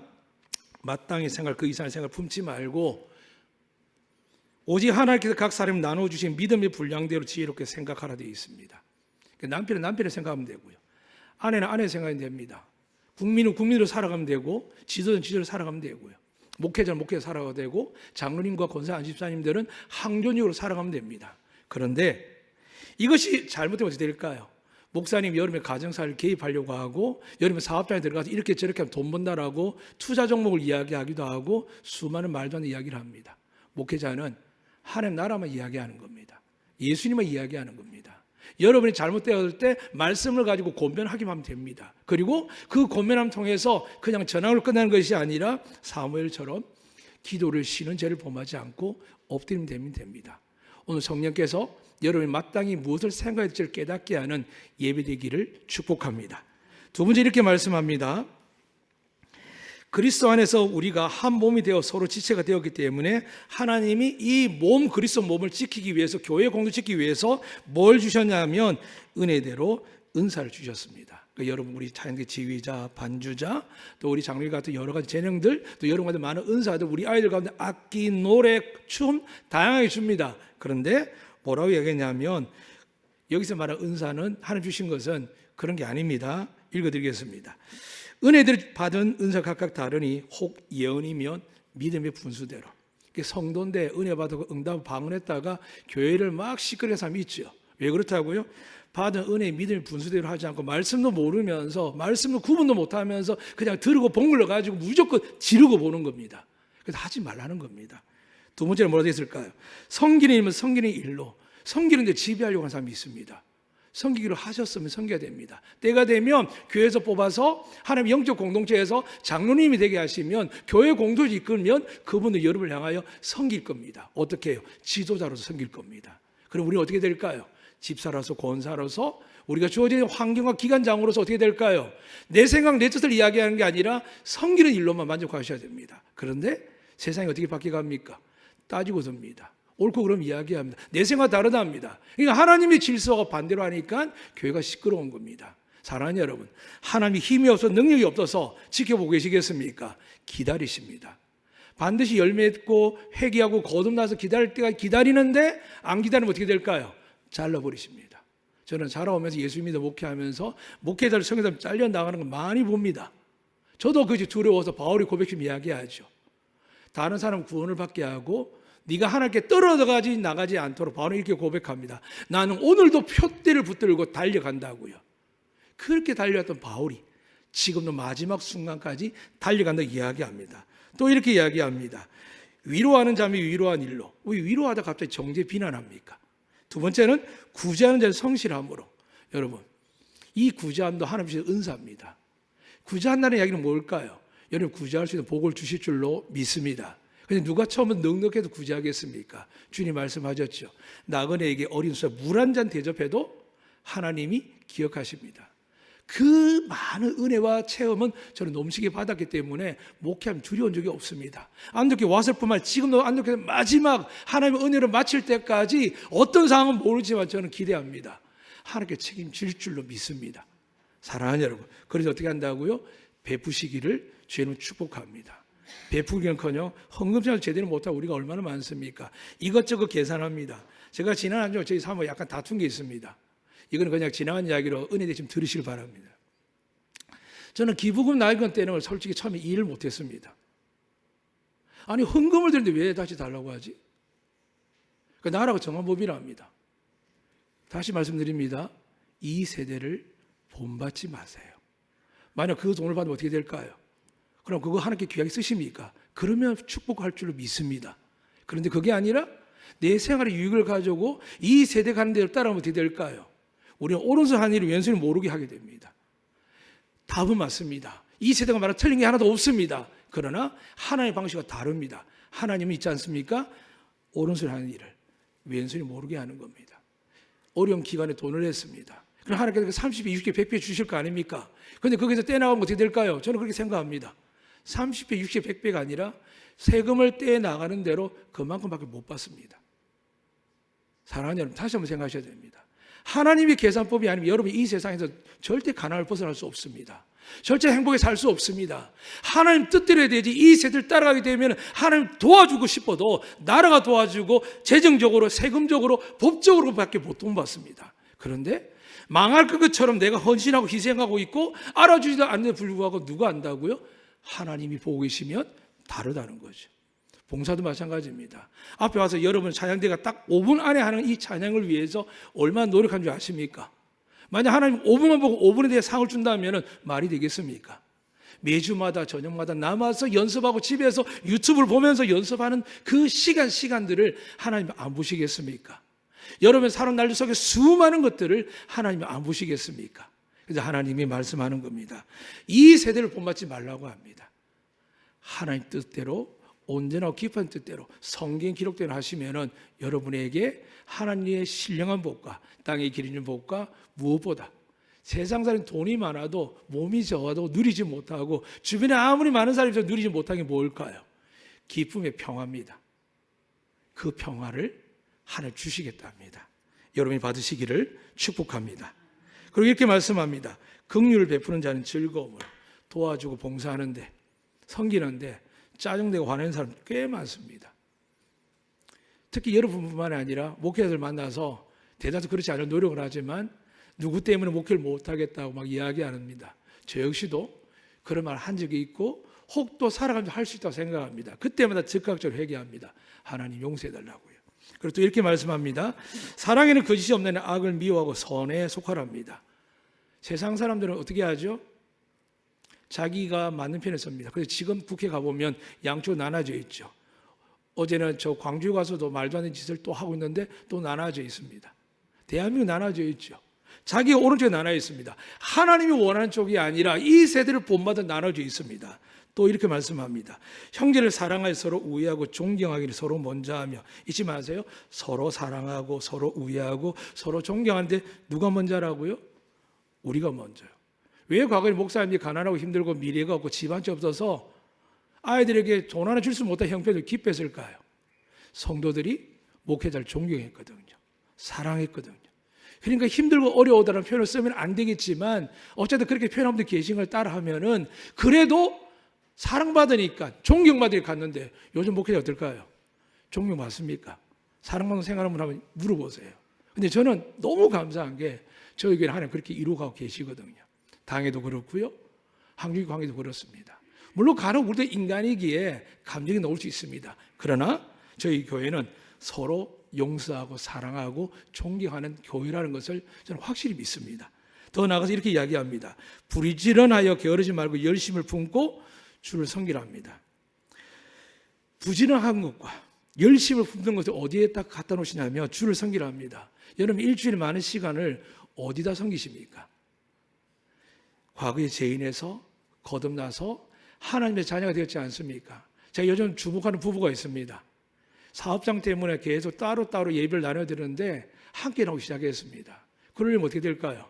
마땅히 생각 그 이상의 생각을 품지 말고 오직 하나님께서 각 사람을 나눠주신 믿음의 분량대로 지혜롭게 생각하라 되어 있습니다. 남편은 남편의 생각하면 되고요. 아내는 아내의 생각이 됩니다. 국민은 국민으로 살아가면 되고 지도자는 지도자로 살아가면 되고요. 목회자는 목회자로 살아가도 되고 장로님과 권사 안집사님들은 항존직으로 살아가면 됩니다. 그런데 이것이 잘못되면 어떻게 될까요? 목사님 여름에 가정사를 개입하려고 하고 여름에 사업장에 들어가서 이렇게 저렇게 하면 돈 번다라고 투자 종목을 이야기하기도 하고 수많은 말도 안 되는 이야기를 합니다. 목회자는 하나님 나라만 이야기하는 겁니다. 예수님만 이야기하는 겁니다. 여러분이 잘못되었을 때 말씀을 가지고 권면하기만 하면 됩니다. 그리고 그 권면함을 통해서 그냥 전함으로 끝나는 것이 아니라 사무엘처럼 기도를 쉬는 죄를 범하지 않고 엎드리면 되면 됩니다. 오늘 성령께서 여러분이 마땅히 무엇을 생각할지를 깨닫게 하는 예배되기를 축복합니다. 두 번째 이렇게 말씀합니다. 그리스도 안에서 우리가 한 몸이 되어 서로 지체가 되었기 때문에 하나님이 이 몸 그리스도 몸을 지키기 위해서 교회 공도 지키기 위해서 뭘 주셨냐면 은혜대로 은사를 주셨습니다. 그러니까 여러분 우리 찬양대 지휘자, 반주자, 또 우리 장로님 같은 여러 가지 재능들, 또 여러 가지 많은 은사들 우리 아이들 가운데 악기, 노래, 춤 다양하게 줍니다. 그런데 뭐라고 얘기했냐면 여기서 말하는 은사는 하나님 주신 것은 그런 게 아닙니다. 읽어드리겠습니다. 은혜들을 받은 은사 각각 다르니 혹 예언이면 믿음의 분수대로. 성도인데 은혜 받고 응답 방언했다가 교회를 막 시끄러운 사람이 있죠. 왜 그렇다고요? 받은 은혜의 믿음의 분수대로 하지 않고 말씀도 모르면서 말씀도 구분도 못하면서 그냥 들고 봉글러 가지고 무조건 지르고 보는 겁니다. 그래서 하지 말라는 겁니다. 두 번째는 뭐라고 했을까요? 섬기는 일은 섬기는 일로. 섬기는데 지배하려고 하는 사람이 있습니다. 섬기기로 하셨으면 섬겨야 됩니다. 때가 되면 교회에서 뽑아서 하나님 영적 공동체에서 장로님이 되게 하시면 교회 공동체 이끌면 그분은 여러분을 향하여 섬길 겁니다. 어떻게 해요? 지도자로서 섬길 겁니다. 그럼 우리는 어떻게 될까요? 집사로서 권사로서 우리가 주어진 환경과 기관장으로서 어떻게 될까요? 내 생각 내 뜻을 이야기하는 게 아니라 섬기는 일로만 만족하셔야 됩니다. 그런데 세상이 어떻게 바뀌어갑니까? 따지고 듭니다. 옳고 그름 이야기합니다. 내 생각 다르답니다. 그러니까 하나님의 질서가 반대로 하니까 교회가 시끄러운 겁니다. 사랑하는 여러분, 하나님이 힘이 없어 능력이 없어서 지켜보고 계시겠습니까? 기다리십니다. 반드시 열매 맺고 회개하고 거듭나서 기다릴 때가 기다리는데 안 기다리면 어떻게 될까요? 잘라버리십니다. 저는 자라오면서 예수 믿어 목회하면서 목회자들 성회자들 잘려나가는 걸 많이 봅니다. 저도 그것이 두려워서 바울이 고백심 이야기하죠. 다른 사람 구원을 받게 하고 네가 하나님께 떨어져가지 나가지 않도록 바울은 이렇게 고백합니다. 나는 오늘도 표대를 붙들고 달려간다고요. 그렇게 달려왔던 바울이 지금도 마지막 순간까지 달려간다고 이야기합니다. 또 이렇게 이야기합니다. 위로하는 자면 위로한 일로. 왜 위로하다 갑자기 정죄 비난합니까? 두 번째는 구제하는 자는 성실함으로. 여러분, 이 구제함도 하나님의 은사입니다. 구제한다는 이야기는 뭘까요? 여러분, 구제할 수 있는 복을 주실 줄로 믿습니다. 근데 누가 처음은 넉넉해도 구제하겠습니까? 주님 말씀하셨죠. 나그네에게 어린 숫 물 한 잔 대접해도 하나님이 기억하십니다. 그 많은 은혜와 체험은 저는 넘치게 받았기 때문에 목회하면 두려운 적이 없습니다. 안독회 왔을 뿐만 아니라 지금도 안독회 마지막 하나님의 은혜를 마칠 때까지 어떤 상황은 모르지만 저는 기대합니다. 하나님께 책임질 줄로 믿습니다. 사랑하는 여러분, 그래서 어떻게 한다고요? 베푸시기를 주님은 축복합니다. 베푸기는커녕 헌금을 제대로 못하고 우리가 얼마나 많습니까? 이것저것 계산합니다. 제가 지난 한 주 저희 사모 약간 다툰 게 있습니다. 이건 그냥 지나간 이야기로 은혜 대신 들으시길 바랍니다. 저는 기부금 나이건 떼는 걸 솔직히 처음에 이해를 못했습니다. 아니 헌금을 드는데 왜 다시 달라고 하지? 나라가 정한 법이라 합니다. 다시 말씀드립니다. 이 세대를 본받지 마세요. 만약 그 돈을 받으면 어떻게 될까요? 그럼 그거 하나님께 귀하게 쓰십니까? 그러면 축복할 줄로 믿습니다. 그런데 그게 아니라 내 생활의 유익을 가지고 이 세대 가는 대로 따라오면 어떻게 될까요? 우리는 오른손 하는 일을 왼손이 모르게 하게 됩니다. 답은 맞습니다. 이 세대가 말하는 틀린 게 하나도 없습니다. 그러나 하나님의 방식은 다릅니다. 하나님은 있지 않습니까? 오른손이 하는 일을 왼손이 모르게 하는 겁니다. 어려운 기간에 돈을 냈습니다. 그럼 하나님께서 30배, 60배, 100배 주실 거 아닙니까? 그런데 거기서 떼나가면 어떻게 될까요? 저는 그렇게 생각합니다. 30배, 60배, 100배가 아니라 세금을 떼나가는 대로 그만큼밖에 못 받습니다. 사랑하는 여러분, 다시 한번 생각하셔야 됩니다. 하나님의 계산법이 아니면 여러분이 이 세상에서 절대 가난을 벗어날 수 없습니다. 절대 행복에 살 수 없습니다. 하나님 뜻대로 해야 되지. 이 세대를 따라가게 되면 하나님 도와주고 싶어도 나라가 도와주고 재정적으로 세금적으로 법적으로밖에 못 도움받습니다. 그런데 망할 것처럼 내가 헌신하고 희생하고 있고 알아주지도 않는데 불구하고 누가 안다고요? 하나님이 보고 계시면 다르다는 거죠. 봉사도 마찬가지입니다. 앞에 와서 여러분 찬양대가 딱 5분 안에 하는 이 찬양을 위해서 얼마나 노력한 줄 아십니까? 만약 하나님 5분만 보고 5분에 대해 상을 준다면 말이 되겠습니까? 매주마다 저녁마다 남아서 연습하고 집에서 유튜브를 보면서 연습하는 그 시간들을 하나님 안 보시겠습니까? 여러분 사는 날 속에 수많은 것들을 하나님이 안 보시겠습니까? 그래서 하나님이 말씀하는 겁니다. 이 세대를 본받지 말라고 합니다. 하나님 뜻대로 온전하고 깊은 뜻대로 성경 기록대로 하시면은 여러분에게 하나님의 신령한 복과 땅에 기르는 복과 무엇보다 세상 사람 돈이 많아도 몸이 적어도 누리지 못하고 주변에 아무리 많은 사람이 누리지 못한 게 뭘까요? 기쁨의 평화입니다. 그 평화를 하나님 주시겠답니다. 여러분이 받으시기를 축복합니다. 그리고 이렇게 말씀합니다. 긍휼을 베푸는 자는 즐거움을 도와주고 봉사하는데 섬기는데 짜증내고 화내는 사람 꽤 많습니다. 특히 여러분뿐만 아니라 목회자들 만나서 대다수 그렇지 않을 노력을 하지만 누구 때문에 목회를 못하겠다고 막 이야기 안 합니다. 저 역시도 그런 말 한 적이 있고 혹 또 살아가면서 할 수 있다고 생각합니다. 그때마다 즉각적으로 회개합니다. 하나님 용서해달라고요. 그리고 또 이렇게 말씀합니다. 사랑에는 거짓이 없는 악을 미워하고 선에 속하랍니다. 세상 사람들은 어떻게 하죠? 자기가 맞는 편에 섭니다. 그래서 지금 국회 가보면 양쪽으로 나눠져 있죠. 어제는 저 광주 가서도 말도 안 되는 짓을 또 하고 있는데 또 나눠져 있습니다. 대한민국 나눠져 있죠. 자기 오른쪽에 나눠 있습니다. 하나님이 원하는 쪽이 아니라 이 세대를 본받아 나눠져 있습니다. 또 이렇게 말씀합니다. 형제를 사랑하여 서로 우애하고 존경하기를 서로 먼저 하며, 잊지 마세요. 서로 사랑하고 서로 우애하고 서로 존경하는데 누가 먼저라고요? 우리가 먼저요. 왜 과거에 목사님이 가난하고 힘들고 미래가 없고 집안이 없어서 아이들에게 돈 하나 줄 수 못한 형편을 기뻐했을까요? 성도들이 목회자를 존경했거든요. 사랑했거든요. 그러니까 힘들고 어려우다는 표현을 쓰면 안 되겠지만 어쨌든 그렇게 표현하는 분들 계신 걸 따라하면은 그래도 사랑받으니까 존경받으니까 갔는데, 요즘 목회자 어떨까요? 존경받습니까? 사랑받는 생활 한번 물어보세요. 근데 저는 너무 감사한 게 저희 교회는 하나님 그렇게 이루어가고 계시거든요. 당에도 그렇고요, 한국교 관계도 그렇습니다. 물론 간혹 우리도 인간이기에 감정이 나올 수 있습니다. 그러나 저희 교회는 서로 용서하고 사랑하고 존경하는 교회라는 것을 저는 확실히 믿습니다. 더 나아가서 이렇게 이야기합니다. 부지런하여 게으르지 말고 열심을 품고 주를 섬기라 합니다. 부지런한 것과 열심을 품는 것을 어디에 딱 갖다 놓으시냐면 주를 섬기라 합니다. 여러분, 일주일에 많은 시간을 어디다 섬기십니까? 과거의 죄인에서 거듭나서 하나님의 자녀가 되었지 않습니까? 제가 요즘 주목하는 부부가 있습니다. 사업장 때문에 계속 따로따로 예배를 나눠야 되는데 함께 나오기 시작했습니다. 그러려면 어떻게 될까요?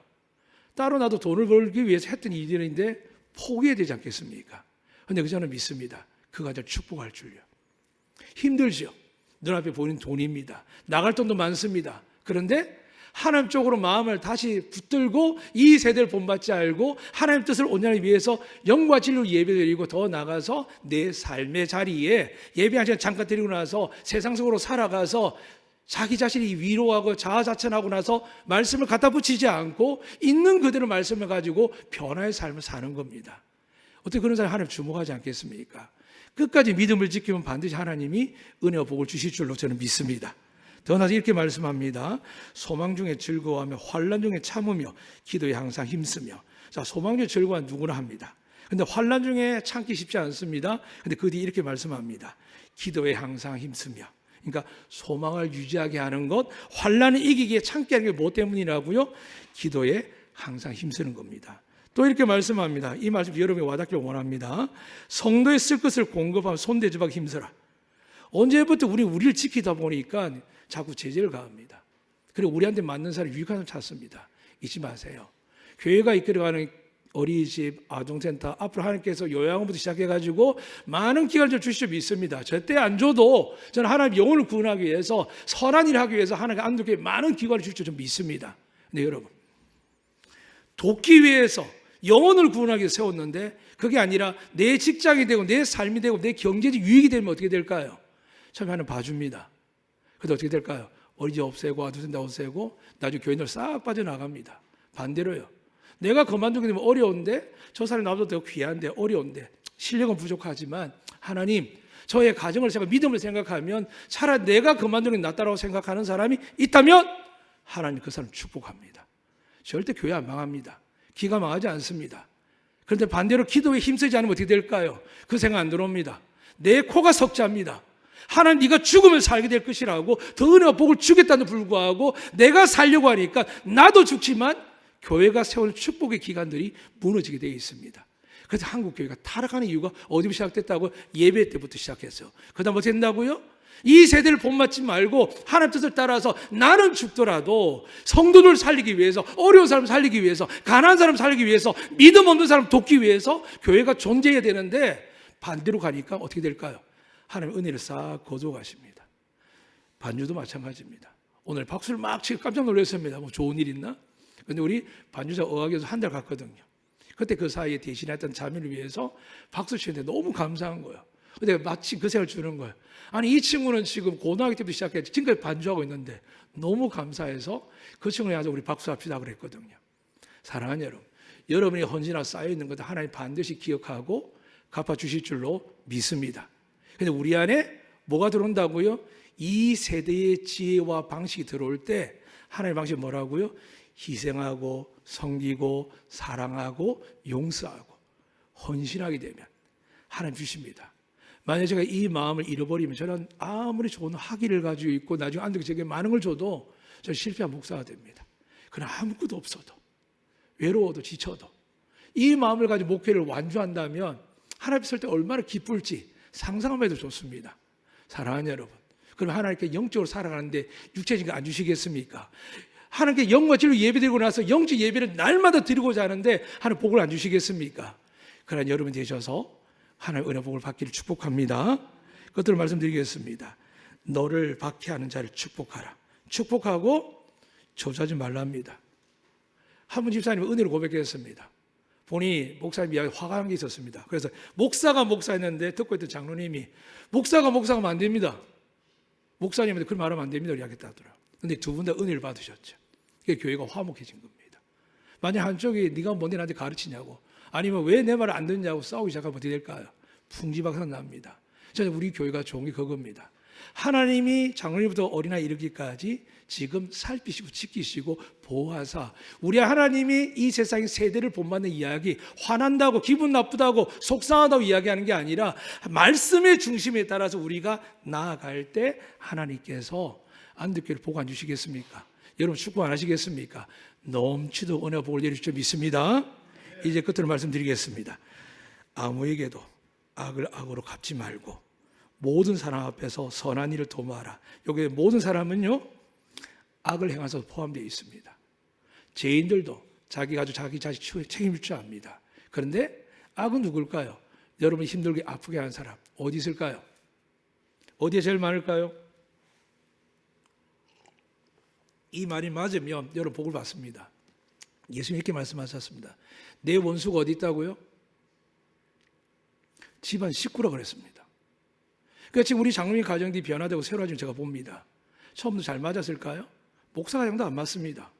따로 나도 돈을 벌기 위해서 했던 일인데 포기해야 되지 않겠습니까? 그런데 저는 믿습니다. 그가 저 축복할 줄요. 힘들죠. 눈앞에 보이는 돈입니다. 나갈 돈도 많습니다. 그런데 하나님 쪽으로 마음을 다시 붙들고 이 세대를 본받지 알고 하나님 뜻을 온전히 위해서 영과 진리로 예배드리고, 더 나가서 내 삶의 자리에 예배 한 시간 잠깐 드리고 나서 세상 속으로 살아가서 자기 자신이 위로하고 자아자찬하고 나서 말씀을 갖다 붙이지 않고 있는 그대로 말씀을 가지고 변화의 삶을 사는 겁니다. 어떻게 그런 사람 하나님 주목하지 않겠습니까? 끝까지 믿음을 지키면 반드시 하나님이 은혜와 복을 주실 줄로 저는 믿습니다. 더 나아가서 이렇게 말씀합니다. 소망 중에 즐거워하며 환난 중에 참으며 기도에 항상 힘쓰며. 자, 소망 중에 즐거워하는 누구나 합니다. 근데 환난 중에 참기 쉽지 않습니다. 근데 그 뒤에 이렇게 말씀합니다. 기도에 항상 힘쓰며. 그러니까 소망을 유지하게 하는 것, 환난을 이기기에 참게 하는 게 뭐 때문이라고요? 기도에 항상 힘쓰는 겁니다. 또 이렇게 말씀합니다. 이 말씀 여러분이 와닿기를 원합니다. 성도의 쓸 것을 공급하며 손대접하기 힘쓰라. 언제부터 우리를 지키다 보니까 자꾸 제재를 가합니다. 그리고 우리한테 맞는 사람, 유익한 사람 찾습니다. 잊지 마세요. 교회가 이끌어가는 어린이집, 아동센터, 앞으로 하나님께서 요양원부터 시작해가지고 많은 기간을 좀 주실 줄 믿습니다. 절대 안 줘도 저는 하나님 영혼을 구원하기 위해서, 선한 일을 하기 위해서 하나님 안독에 많은 기간을 주실 줄 좀 믿습니다. 근데 여러분, 돕기 위해서 영혼을 구원하기 위해서 세웠는데 그게 아니라 내 직장이 되고 내 삶이 되고 내 경제적 유익이 되면 어떻게 될까요? 처음에 하나님 봐줍니다. 그런데 어떻게 될까요? 어린이집 없애고 아동센터 없애고 나중에 교인들 싹 빠져나갑니다. 반대로요. 내가 그만두게 되면 어려운데, 저 사람이 나보다 더 귀한데 어려운데 실력은 부족하지만 하나님, 저의 가정을 제가 믿음을 생각하면 차라리 내가 그만두는 게 낫다라고 생각하는 사람이 있다면 하나님 그 사람 축복합니다. 절대 교회 안 망합니다. 기가 망하지 않습니다. 그런데 반대로 기도에 힘쓰지 않으면 어떻게 될까요? 그 생각 안 들어옵니다. 내 코가 석자입니다. 하나님, 네가 죽으면 살게 될 것이라고 더 은혜와 복을 주겠다는 불구하고 내가 살려고 하니까 나도 죽지만 교회가 세우는 축복의 기관들이 무너지게 되어 있습니다. 그래서 한국 교회가 타락하는 이유가 어디부터 시작됐다고? 예배 때부터 시작했어요. 그다음 어떻게 된다고요? 이 세대를 본받지 말고 하나님 뜻을 따라서 나는 죽더라도 성도들 살리기 위해서, 어려운 사람 살리기 위해서, 가난한 사람 살리기 위해서, 믿음 없는 사람 돕기 위해서 교회가 존재해야 되는데 반대로 가니까 어떻게 될까요? 하나님 은혜를 싹 거두어 가십니다. 반주도 마찬가지입니다. 오늘 박수를 막 치고 깜짝 놀랐습니다. 뭐 좋은 일 있나? 근데 우리 반주자 어학에서 한 달 갔거든요. 그때 그 사이에 대신했던 자매를 위해서 박수 치는데 너무 감사한 거예요. 근데 마침 그 생각을 주는 거예요. 아니, 이 친구는 지금 고등학교 때부터 시작해서 지금까지 반주하고 있는데 너무 감사해서 그 친구를 향해서 우리 박수합시다 그랬거든요. 사랑하는 여러분, 여러분이 헌신하고 쌓여있는 것을 하나님 반드시 기억하고 갚아주실 줄로 믿습니다. 근데 우리 안에 뭐가 들어온다고요? 이 세대의 지혜와 방식이 들어올 때 하나님의 방식이 뭐라고요? 희생하고 섬기고 사랑하고 용서하고 헌신하게 되면 하나님 주십니다. 만약에 제가 이 마음을 잃어버리면 저는 아무리 좋은 학위를 가지고 있고 나중에 안되고 제게 많은 걸 줘도 저는 실패한 목사가 됩니다. 그러나 아무것도 없어도, 외로워도 지쳐도 이 마음을 가지고 목회를 완주한다면 하나님 앞에 설 때 얼마나 기쁠지 상상하면 해도 좋습니다. 사랑하는 여러분, 그럼 하나님께 영적으로 살아가는데 육체적인 거 안 주시겠습니까? 하나님께 영과 진리로 예배드리고 나서 영적 예배를 날마다 드리고자 하는데 하나님 복을 안 주시겠습니까? 그러나 여러분 되셔서 하나님의 은혜 복을 받기를 축복합니다. 그것들을 말씀드리겠습니다. 너를 박해하는 자를 축복하라. 축복하고 저주하지 말랍니다. 한 분 집사님은 은혜를 고백했습니다. 본인이 목사님 이야기 화가 난 게 있었습니다. 그래서 목사가 목사였는데 듣고 있던 장로님이 목사가 목사하면 안 됩니다. 목사님한테 그런 말하면 안 됩니다. 이야기했다더라고요. 그런데 두 분 다 은혜를 받으셨죠. 그게 교회가 화목해진 겁니다. 만약 한쪽이 네가 뭔데 나한테 가르치냐고 아니면 왜 내 말을 안 듣냐고 싸우기 시작하면 어떻게 될까요? 풍지박산 납니다. 저는 우리 교회가 좋은 게 그겁니다. 하나님이 장로님부터 어린아이 이르기까지 지금 살피시고 지키시고 보호하사 우리 하나님이 이 세상의 세대를 본받는 이야기 화난다고 기분 나쁘다고 속상하다고 이야기하는 게 아니라 말씀의 중심에 따라서 우리가 나아갈 때 하나님께서 안드교회를 복 안 주시겠습니까? 여러분 축복 안 하시겠습니까? 넘치도록 은혜와 복을 내리실 줄 믿습니다. 이제 끝으로 말씀드리겠습니다. 아무에게도 악을 악으로 갚지 말고 모든 사람 앞에서 선한 일을 도모하라. 여기 모든 사람은요 악을 행하셔서 포함되어 있습니다. 죄인들도 자기 가족 자기 자식 책임질 줄 압니다. 그런데 악은 누굴까요? 여러분이 힘들게 아프게 하는 사람 어디 있을까요? 어디에 제일 많을까요? 이 말이 맞으면 여러분 복을 받습니다. 예수님 이렇게 말씀하셨습니다. 내 원수가 어디 있다고요? 집안 식구라 그랬습니다. 그러니까 지금 우리 장로님 가정들이 변화되고 새로워지는 제가 봅니다. 처음부터 잘 맞았을까요? 목사 가정도 안 맞습니다.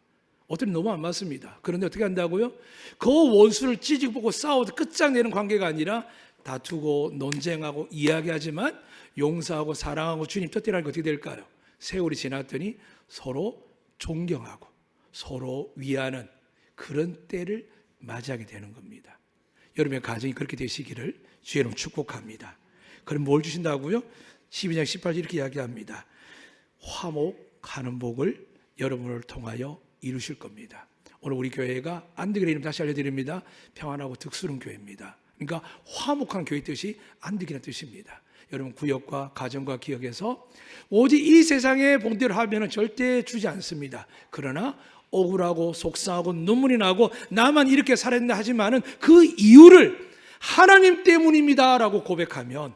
어떤 너무 안 맞습니다. 그런데 어떻게 한다고요? 그 원수를 찌지고 보고 싸워도 끝장내는 관계가 아니라 다투고 논쟁하고 이야기하지만 용서하고 사랑하고 주님 뜻대로 하니까 어떻게 될까요? 세월이 지났더니 서로 존경하고 서로 위하는 그런 때를 맞이하게 되는 겁니다. 여러분의 가정이 그렇게 되시기를 주의 이름으로 축복합니다. 그럼 뭘 주신다고요? 12장 18절 이렇게 이야기합니다. 화목하는 복을 여러분을 통하여 이루실 겁니다. 오늘 우리 교회가 안드교회 이름 다시 알려드립니다. 평안하고 득스러운 교회입니다. 그러니까 화목한 교회 뜻이 안드교라는 뜻입니다. 여러분 구역과 가정과 기억에서 오직 이 세상의 본대로 하면 절대 주지 않습니다. 그러나 억울하고 속상하고 눈물이 나고 나만 이렇게 살았나 하지만은 그 이유를 하나님 때문입니다 라고 고백하면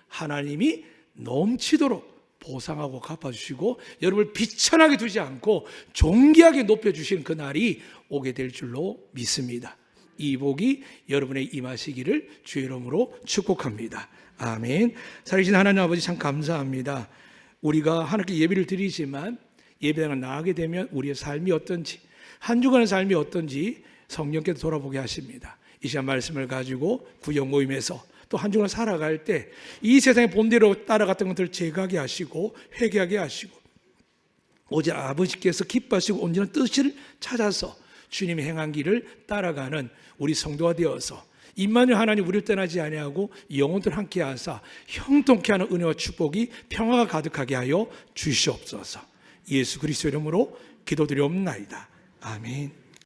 하나님이 넘치도록 보상하고 갚아주시고 여러분을 비천하게 두지 않고 존귀하게 높여주시는 그날이 오게 될 줄로 믿습니다. 이 복이 여러분의 임하시기를 주의 이름으로 축복합니다. 아멘. 살아계신 하나님 아버지 참 감사합니다. 우리가 하나님께 예배를 드리지만 예배당을 나가게 되면 우리의 삶이 어떤지 한 주간의 삶이 어떤지 성령께서 돌아보게 하십니다. 이 시간 말씀을 가지고 구역 모임에서 또 한 주간 살아갈 때 이 세상의 본대로 따라갔던 것들을 제거하게 하시고 회개하게 하시고 오직 아버지께서 기뻐하시고 온전한 뜻을 찾아서 주님이 행한 길을 따라가는 우리 성도가 되어서 임마누엘 하나님 우리를 떠나지 아니하고 영혼들 함께 하사 형통케 하는 은혜와 축복이 평화가 가득하게 하여 주시옵소서. 예수 그리스도 이름으로 기도드리옵나이다. 아멘.